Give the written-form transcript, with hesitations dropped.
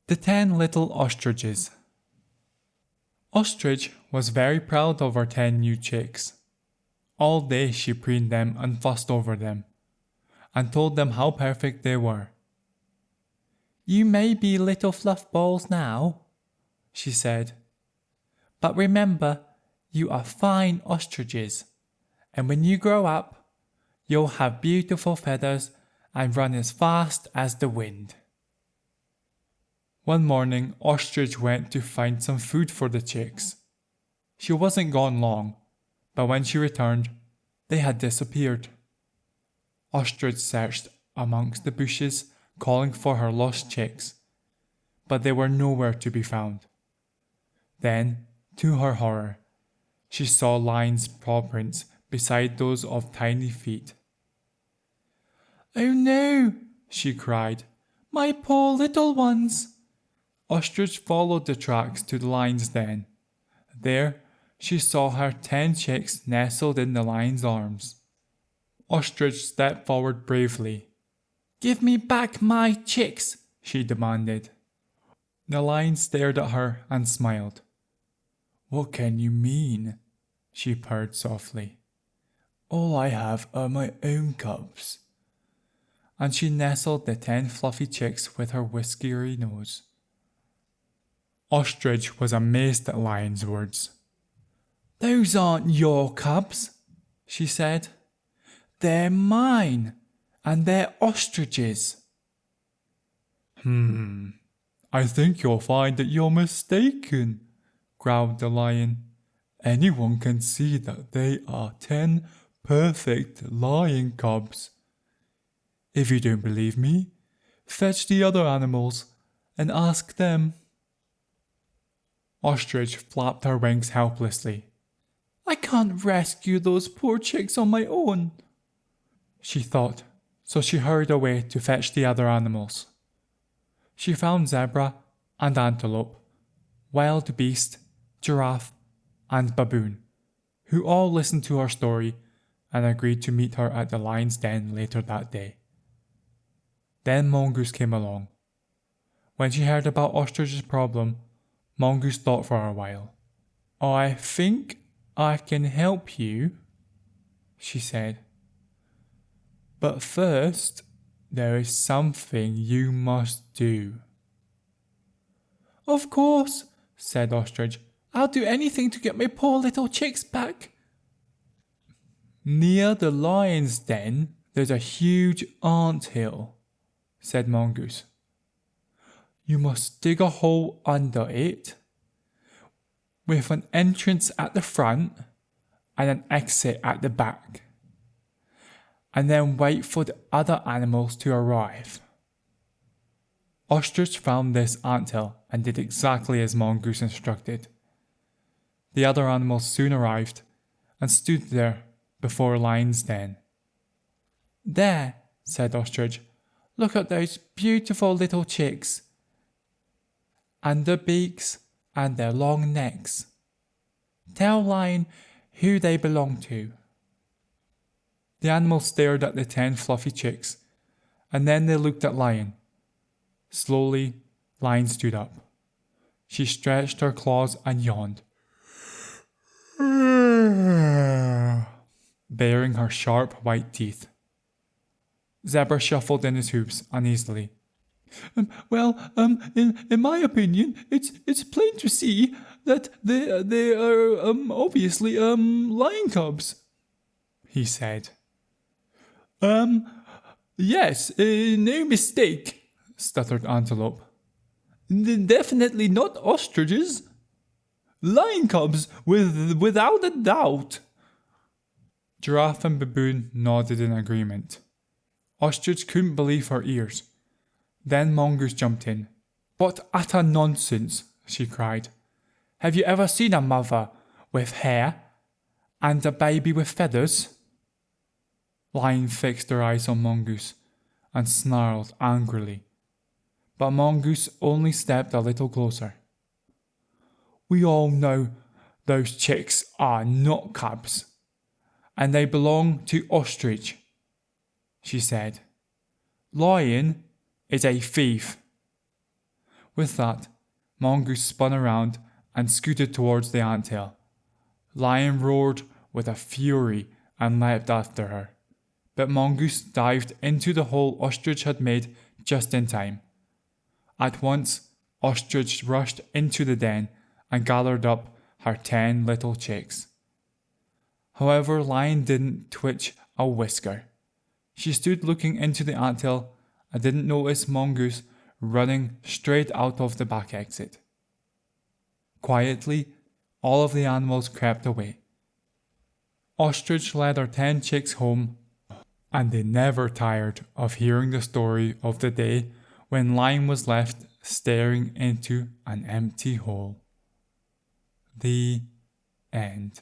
The 10 Little Ostriches. Ostrich was very proud of her 10 new chicks. All day she preened them and fussed over them, and told them how perfect they were. "You may be little fluff balls now," she said, "but remember, you are fine ostriches, and when you grow up, you'll have beautiful feathers and run as fast as the wind." One morning, Ostrich went to find some food for the chicks. She wasn't gone long, but when she returned, they had disappeared. Ostrich searched amongst the bushes, calling for her lost chicks, but they were nowhere to be found. Then, to her horror, she saw Lion's paw prints beside those of tiny feet. "Oh no," she cried, "my poor little ones!" Ostrich followed the tracks to the lion's den. There, she saw her 10 chicks nestled in the lion's arms. Ostrich stepped forward bravely. "Give me back my chicks," she demanded. The lion stared at her and smiled. "What can you mean?" she purred softly. "All I have are my own cubs." And she nestled the 10 fluffy chicks with her whiskery nose. Ostrich was amazed at Lion's words. "Those aren't your cubs," she said. "They're mine, and they're ostriches." I think you'll find that you're mistaken," growled the lion. "Anyone can see that they are 10 perfect lion cubs. If you don't believe me, fetch the other animals and ask them." Ostrich flapped her wings helplessly. "I can't rescue those poor chicks on my own," she thought, so she hurried away to fetch the other animals. She found zebra and antelope, wild beast, giraffe, and baboon, who all listened to her story and agreed to meet her at the lion's den later that day. Then Mongoose came along. When she heard about Ostrich's problem, Mongoose thought for a while. "I think I can help you," she said. "But first, there is something you must do." "Of course," said Ostrich. "I'll do anything to get my poor little chicks back." "Near the lion's den, there's a huge anthill," said Mongoose. "You must dig a hole under it, with an entrance at the front and an exit at the back, and then wait for the other animals to arrive." Ostrich found this anthill and did exactly as Mongoose instructed. The other animals soon arrived and stood there before Lion's den. "There," said Ostrich, "look at those beautiful little chicks, and their beaks and their long necks. Tell Lion who they belong to." The animals stared at the 10 fluffy chicks, and then they looked at Lion. Slowly, Lion stood up. She stretched her claws and yawned, baring her sharp white teeth. Zebra shuffled in his hooves uneasily. In my opinion, it's plain to see that they are obviously lion cubs," he said. Yes, no mistake," stuttered Antelope. "Definitely not ostriches. Lion cubs, without a doubt." Giraffe and Baboon nodded in agreement. Ostrich couldn't believe her ears. Then Mongoose jumped in. "What utter nonsense," she cried. "Have you ever seen a mother with hair and a baby with feathers?" Lion fixed her eyes on Mongoose and snarled angrily. But Mongoose only stepped a little closer. "We all know those chicks are not cubs, and they belong to Ostrich," she said. "Lion is a thief. With that, Mongoose spun around and scooted towards the anthill. Lion roared with a fury and leapt after her, but Mongoose dived into the hole Ostrich had made just in time. At once, Ostrich rushed into the den and gathered up her 10 little chicks. However, Lion didn't twitch a whisker. She stood looking into the anthill and didn't notice Mongoose running straight out of the back exit. Quietly, all of the animals crept away. Ostrich led her 10 chicks home, and they never tired of hearing the story of the day when Lion was left staring into an empty hole. The end.